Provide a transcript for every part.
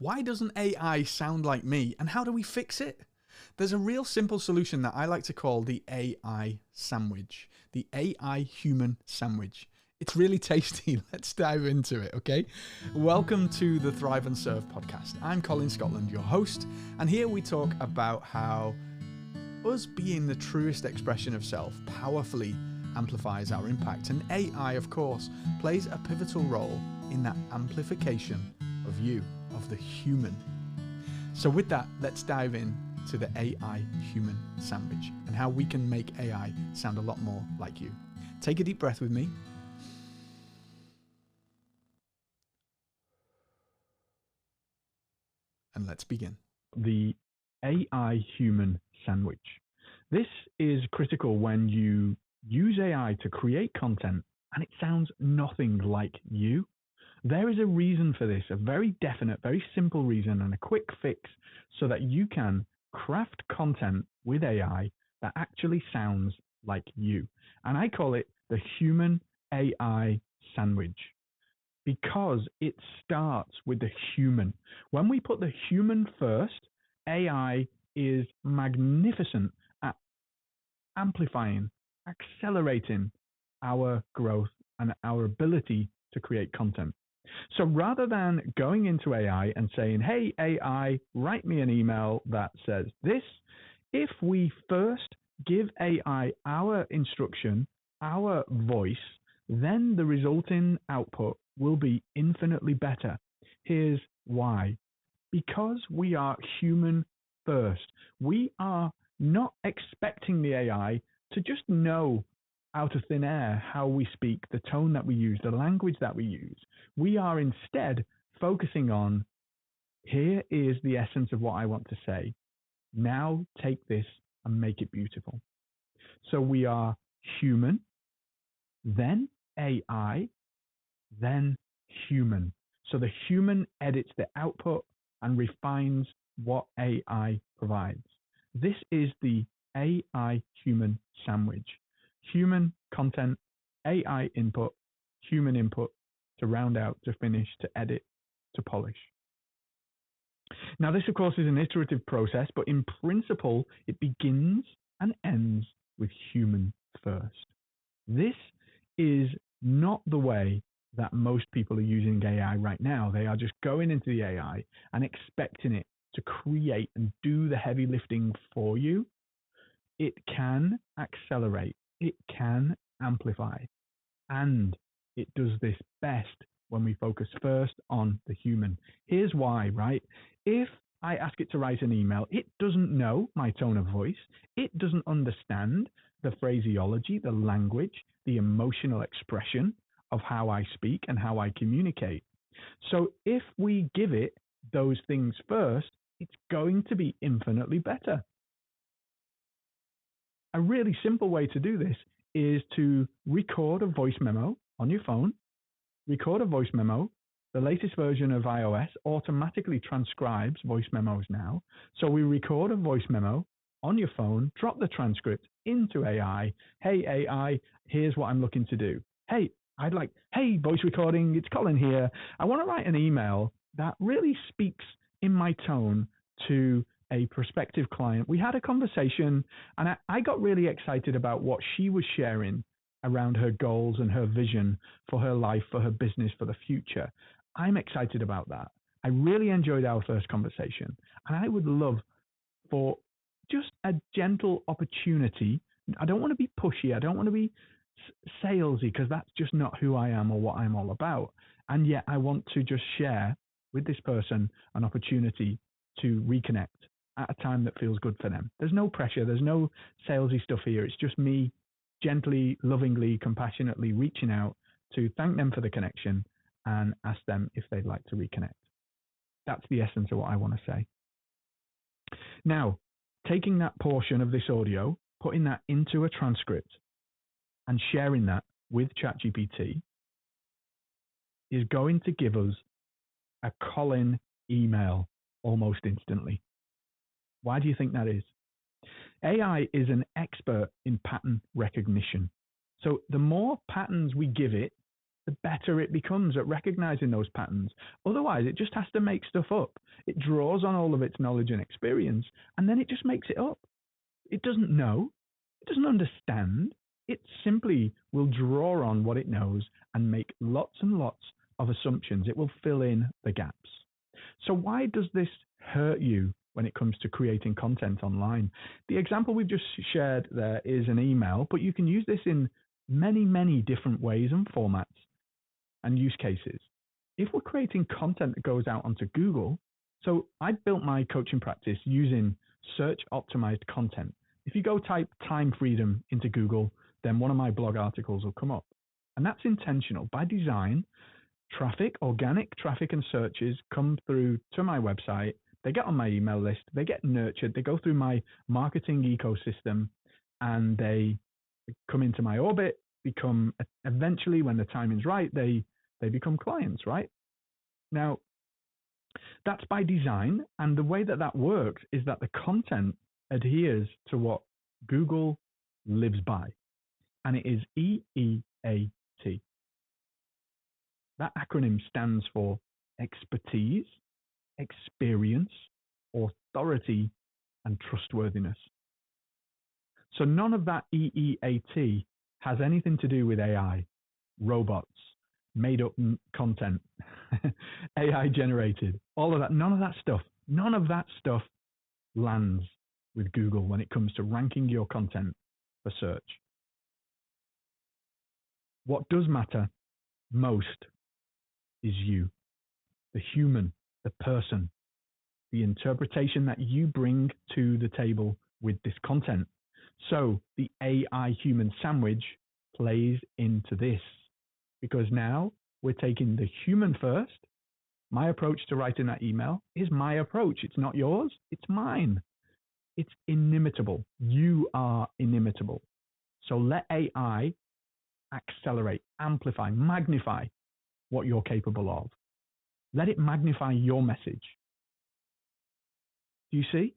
Why doesn't AI sound like me, and how do we fix it? There's a real simple solution that I like to call the AI sandwich, the AI human sandwich. It's really tasty. Let's dive into it, okay? Welcome to the Thrive and Serve podcast. I'm Colin Scotland, your host, and here we talk about how us being the truest expression of self powerfully amplifies our impact. And AI, of course, plays a pivotal role in that amplification of you, of the human. So with that, let's dive in to the AI human sandwich and how we can make AI sound a lot more like you. Take a deep breath with me. And let's begin. The AI human sandwich. This is critical when you use AI to create content and it sounds nothing like you. There is a reason for this, a very definite, very simple reason and a quick fix so that you can craft content with AI that actually sounds like you. And I call it the human AI sandwich because it starts with the human. When we put the human first, AI is magnificent at amplifying, accelerating our growth and our ability to create content. So rather than going into AI and saying, hey, AI, write me an email that says this, if we first give AI our instruction, our voice, then the resulting output will be infinitely better. Here's why. Because we are human first. We are not expecting the AI to just know out of thin air how we speak, the tone that we use, the language that we use. We are instead focusing on, here is the essence of what I want to say. Now take this and make it beautiful. So we are human, then AI, then human. So the human edits the output and refines what AI provides. This is the AI human sandwich. Human content, AI input, human input to round out, to finish, to edit, to polish. Now, this, of course, is an iterative process, but in principle, it begins and ends with human first. This is not the way that most people are using AI right now. They are just going into the AI and expecting it to create and do the heavy lifting for you. It can accelerate. It can amplify, and it does this best when we focus first on the human. Here's why, right? If I ask it to write an email, it doesn't know my tone of voice. It doesn't understand the phraseology, the language, the emotional expression of how I speak and how I communicate. So if we give it those things first, it's going to be infinitely better. A really simple way to do this is to record a voice memo on your phone, record a voice memo. The latest version of iOS automatically transcribes voice memos now. So we record a voice memo on your phone, drop the transcript into AI. Hey, AI, here's what I'm looking to do. Hey, voice recording, it's Colin here. I want to write an email that really speaks in my tone to a prospective client. We had a conversation and I got really excited about what she was sharing around her goals and her vision for her life, for her business, for the future. I'm excited about that. I really enjoyed our first conversation and I would love for just a gentle opportunity. I don't want to be pushy. I don't want to be salesy because that's just not who I am or what I'm all about. And yet I want to just share with this person an opportunity to reconnect at a time that feels good for them. There's no pressure. There's no salesy stuff here. It's just me gently, lovingly, compassionately reaching out to thank them for the connection and ask them if they'd like to reconnect. That's the essence of what I want to say. Now, taking that portion of this audio, putting that into a transcript and sharing that with ChatGPT is going to give us a Colin email almost instantly. Why do you think that is? AI is an expert in pattern recognition. So the more patterns we give it, the better it becomes at recognizing those patterns. Otherwise, it just has to make stuff up. It draws on all of its knowledge and experience, and then it just makes it up. It doesn't know. It doesn't understand. It simply will draw on what it knows and make lots and lots of assumptions. It will fill in the gaps. So why does this hurt you when it comes to creating content online? The example we've just shared there is an email, but you can use this in many, many different ways and formats and use cases. If we're creating content that goes out onto Google, so I built my coaching practice using search optimized content. If you go type time freedom into Google, then one of my blog articles will come up. And that's intentional. By design, organic traffic and searches come through to my website. They get on my email list. They get nurtured. They go through my marketing ecosystem and they come into my orbit, become eventually, when the timing's right, they become clients, right? Now, that's by design. And the way that works is that the content adheres to what Google lives by. And it is EEAT. That acronym stands for expertise, experience, authority, and trustworthiness. So none of that EEAT has anything to do with AI, robots, made up content, AI generated, all of that. None of that stuff lands with Google when it comes to ranking your content for search. What does matter most is you, the human, the person, the interpretation that you bring to the table with this content. So the AI human sandwich plays into this, because now we're taking the human first. My approach to writing that email is my approach. It's not yours. It's mine. It's inimitable. You are inimitable. So let AI accelerate, amplify, magnify what you're capable of. Let it magnify your message. Do you see?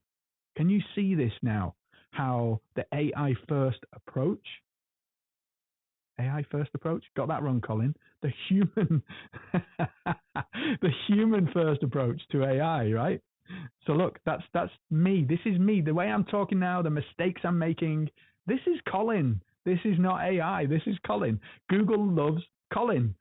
Can you see this now? How the AI first approach, got that wrong, Colin. The human first approach to AI, right? So look, that's me. This is me. The way I'm talking now, the mistakes I'm making. This is Colin. This is not AI. This is Colin. Google loves Colin.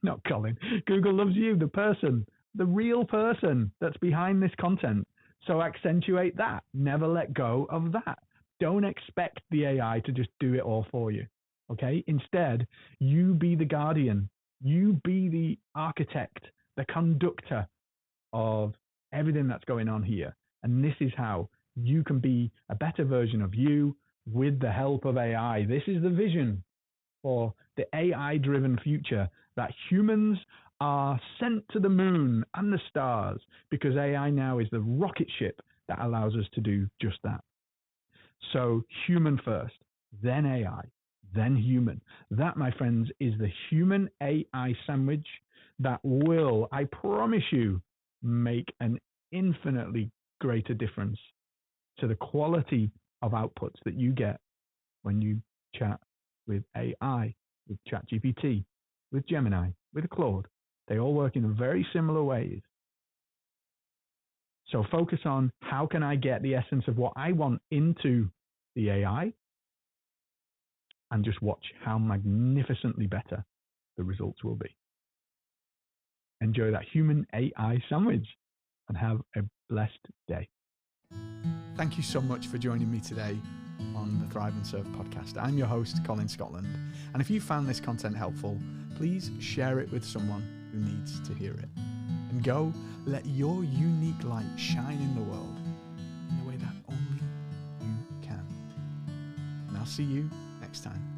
Not Colin. Google loves you, the person, the real person that's behind this content. So accentuate that. Never let go of that. Don't expect the AI to just do it all for you. Okay? Instead, you be the guardian. You be the architect, the conductor of everything that's going on here. And this is how you can be a better version of you with the help of AI. This is the vision for the AI-driven future, that humans are sent to the moon and the stars, because AI now is the rocket ship that allows us to do just that. So human first, then AI, then human. That, my friends, is the human AI sandwich that will, I promise you, make an infinitely greater difference to the quality of outputs that you get when you chat with AI, with ChatGPT, with Gemini, with Claude. They all work in very similar ways. So focus on, how can I get the essence of what I want into the AI, and just watch how magnificently better the results will be. Enjoy that human AI sandwich and have a blessed day. Thank you so much for joining me today on the Thrive and Serve podcast. I'm your host, Colin Scotland. And if you found this content helpful, please share it with someone who needs to hear it. And go let your unique light shine in the world in the way that only you can. And I'll see you next time.